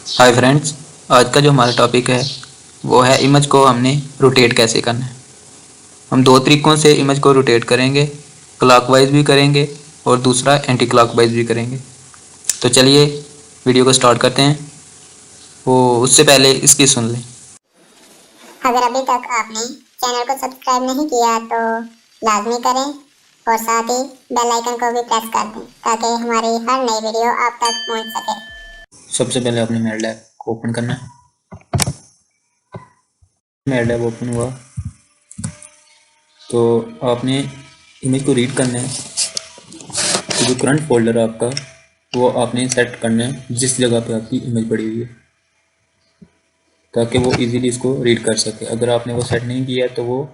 Hi friends, आज का जो हमारा टॉपिक है वो है इमेज को हमने रोटेट कैसे करना है। हम दो तरीक़ों से इमेज को रोटेट करेंगे, क्लॉकवाइज भी करेंगे और दूसरा एंटी क्लॉकवाइज भी करेंगे। तो चलिए वीडियो को स्टार्ट करते हैं। वो उससे पहले इसकी सुन लें। अगर अभी तक आपने चैनल को सब्सक्राइब नहीं किया तो लाजमी करें और साथ ही बेल आइकन को भी प्रेस कर दें ताकि हमारी हर नई वीडियो आप तक पहुंच सके। सबसे पहले आपने मैटलैब को ओपन करना है। मैटलैब ओपन हुआ तो आपने इमेज को रीड करना है। तो जो करंट फोल्डर है आपका वो आपने सेट करना है जिस जगह पे आपकी इमेज पड़ी हुई है, ताकि वो इजीली इसको रीड कर सके। अगर आपने वो सेट नहीं किया तो वो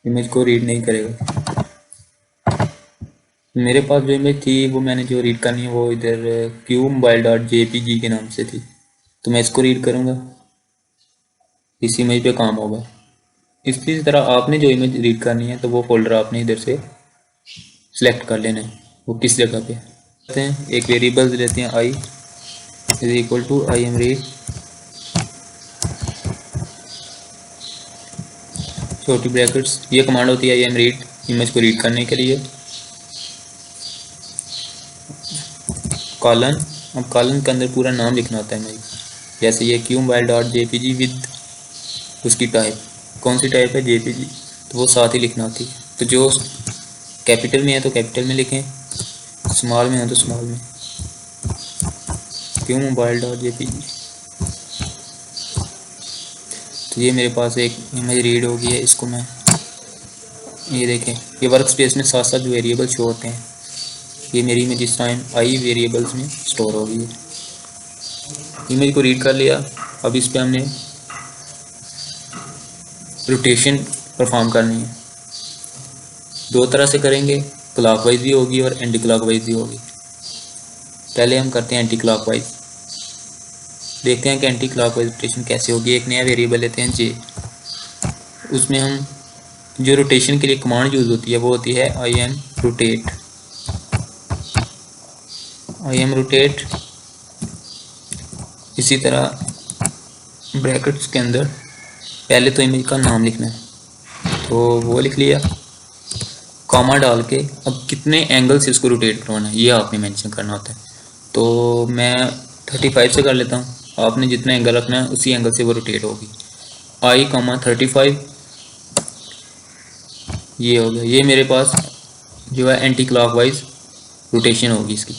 इमेज को रीड नहीं करेगा। मेरे पास जो इमेज थी वो मैंने जो रीड करनी है वो इधर qmobile.jpg के नाम से थी, तो मैं इसको रीड करूँगा, इस इमेज पे काम होगा। इसी तरह आपने जो इमेज रीड करनी है तो वो फोल्डर आपने इधर से सिलेक्ट कर लेना है, वो किस जगह पे करते हैं। एक वेरिएबल लेते हैं i is equal to I M read, छोटी ब्रैकेट्स। ये कमांड होती है आई एम रीड इमेज को रीड करने के लिए। कॉलन, अब कॉलन के अंदर पूरा नाम लिखना होता है इमेज, जैसे ये qmobile.jpg विद उसकी टाइप, कौन सी टाइप है जेपीजी, तो वो साथ ही लिखना होती है। तो जो कैपिटल में है तो कैपिटल में लिखें, स्मॉल में है तो स्मॉल में, qmobile.jpg। तो ये मेरे पास एक इमेज रीड हो गई है। इसको मैं, ये देखें, ये वर्क स्पेस में साथ साथ वेरिएबल शो होते हैं। ये मेरी इमेज इस टाइम आई वेरिएबल्स में स्टोर हो गई है। इमेज को रीड कर लिया। अब इस पर हमने रोटेशन परफॉर्म करनी है। दो तरह से करेंगे, क्लॉकवाइज भी होगी और एंटी क्लॉकवाइज भी होगी। पहले हम करते हैं एंटी क्लॉकवाइज, देखते हैं कि एंटी क्लॉकवाइज रोटेशन कैसे होगी। एक नया वेरिएबल लेते हैं जे, उसमें हम जो रोटेशन के लिए कमांड यूज़ होती है वो होती है I M rotate. I M rotate, इसी तरह ब्रैकेट्स के अंदर पहले तो इमेज का नाम लिखना है, तो वो लिख लिया, कॉमा डाल के अब कितने एंगल से इसको रोटेट करवाना है ये आपने मेंशन करना होता है। तो मैं 35 से कर लेता हूँ, आपने जितना एंगल रखना है उसी एंगल से वो रोटेट होगी। आई कॉमा 35, ये हो गया। ये मेरे पास जो है एंटी क्लॉकवाइज रोटेशन होगी इसकी।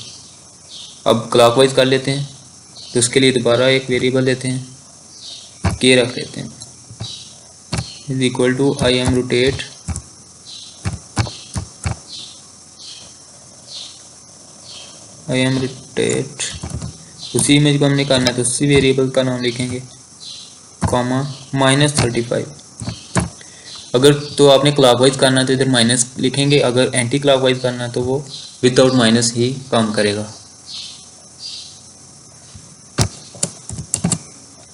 अब क्लॉकवाइज कर लेते हैं, तो उसके लिए दोबारा एक वेरिएबल देते हैं, के रख लेते हैं, is equal to I M rotate I M rotate. उसी इमेज को हमने करना है तो उसी वेरिएबल का नाम लिखेंगे, कॉमा -35। अगर तो आपने क्लॉकवाइज करना है तो इधर माइनस लिखेंगे, अगर एंटी क्लॉकवाइज करना है तो वो विदाउट माइनस ही काम करेगा।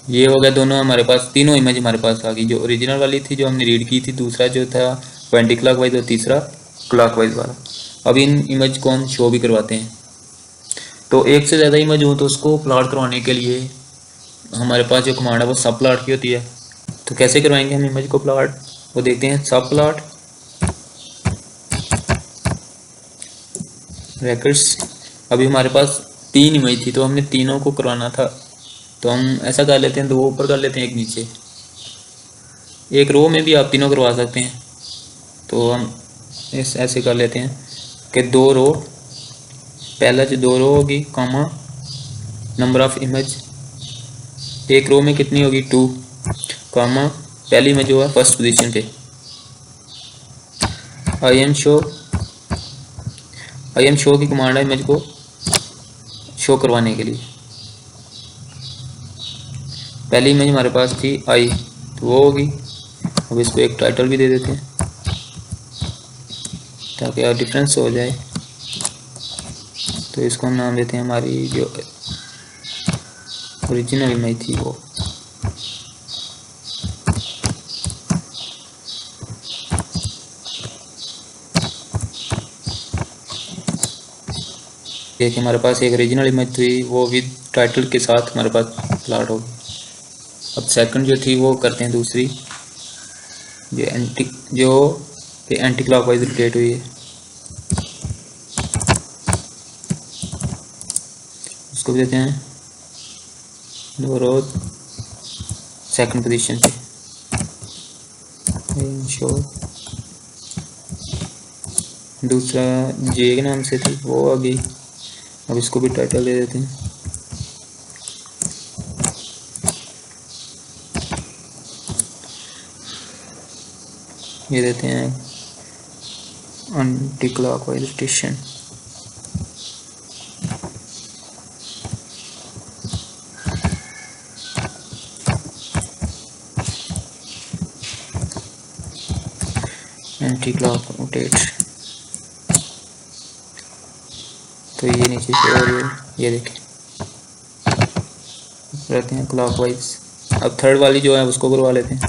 ये हो गया, दोनों हमारे पास, तीनों इमेज हमारे पास आ गई। जो ओरिजिनल वाली थी जो हमने रीड की थी, दूसरा जो था वो एंटी क्लॉकवाइज और तीसरा क्लॉकवाइज वाला। अब इन इमेज को हम शो भी करवाते हैं। तो एक से ज़्यादा इमेज हो तो उसको प्लॉट करवाने के लिए हमारे पास जो कमांड है वो सब प्लॉट की होती है। तो कैसे करवाएंगे हम इमेज को प्लॉट, वो देखते हैं। सब प्लॉट ब्रैकेट्स, अभी हमारे पास 3 इमेज थी तो हमने तीनों को करवाना था, तो हम ऐसा कर लेते हैं, 2 ऊपर कर लेते हैं एक नीचे। एक रो में भी आप तीनों करवा सकते हैं, तो हम ऐसे कर लेते हैं कि 2 रो, पहला जो 2 रो होगी, कॉमा नंबर ऑफ इमेज, एक रो में कितनी होगी 2, कॉमा पहली इमेज जो है फर्स्ट पोजीशन पे, आई एम शो की कमांड है इमेज को शो करवाने के लिए। पहली इमेज हमारे पास थी आई, तो वो होगी। अब इसको एक टाइटल भी दे देते हैं ताकि और डिफरेंस हो जाए। तो इसको हम नाम देते हैं, हमारी जो ओरिजिनल इमेज थी वो। देखिए हमारे पास एक ओरिजिनल इमेज थी, वो विद टाइटल के साथ हमारे पास प्लॉट होगी। अब सेकंड जो थी वो करते हैं दूसरी, जो एंटी क्लॉकवाइज रोटेट हुई है, उसको भी देते हैं दो रो सेकंड पोजीशन पे। शो दूसरा जे के नाम से थी वो आ गई। अब इसको भी टाइटल दे देते हैं। ये देते हैं anti clockwise rotation. Anti clock rotate, तो ये नीचे से और ये देखें रहते हैं क्लॉकवाइज। अब थर्ड वाली जो है उसको करवा लेते हैं।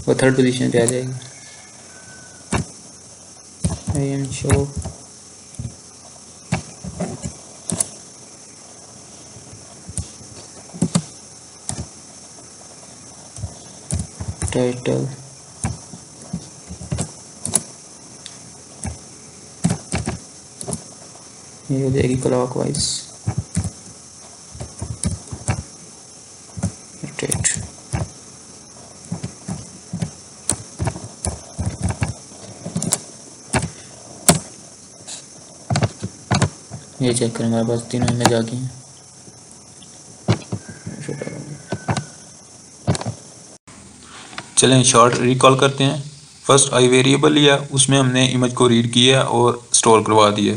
वो थर्ड पोजीशन पे आ जाएगी। शो टाइटल, ये हो जाएगी क्लॉकवाइज रोटेट। ये चेक करें हमारे पास तीनों इमेज आ गई हैं। चलें शॉर्ट रिकॉल करते हैं। फर्स्ट आई वेरिएबल लिया, उसमें हमने इमेज को रीड किया और स्टोर करवा दिया।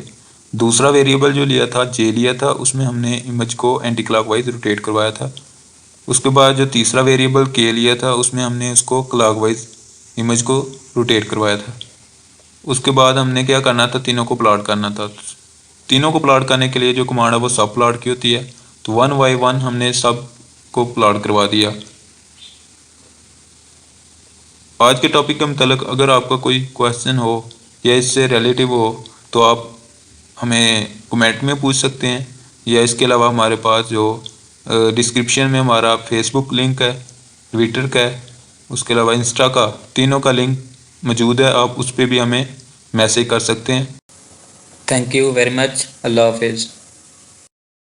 दूसरा वेरिएबल जो लिया था जे लिया था, उसमें हमने इमेज को एंटी क्लॉकवाइज रोटेट करवाया था। उसके बाद जो तीसरा वेरिएबल के लिया था, उसमें हमने उसको क्लॉकवाइज इमेज को रोटेट करवाया था। उसके बाद हमने क्या करना था, तीनों को प्लॉट करना था। तीनों को प्लॉट करने के लिए जो कमांड है वो सब प्लॉट की होती है, तो 1 by 1 हमने सब को प्लॉट करवा दिया। आज के टॉपिक के मुतालिक अगर आपका कोई क्वेश्चन हो या इससे रिलेटिव हो तो आप हमें कमेंट में पूछ सकते हैं, या इसके अलावा हमारे पास जो डिस्क्रिप्शन में हमारा फेसबुक लिंक है, ट्विटर का है, उसके अलावा इंस्टा का, तीनों का लिंक मौजूद है। आप उस पर भी हमें मैसेज कर सकते हैं। Thank you very much. अल्लाह हाफिज़।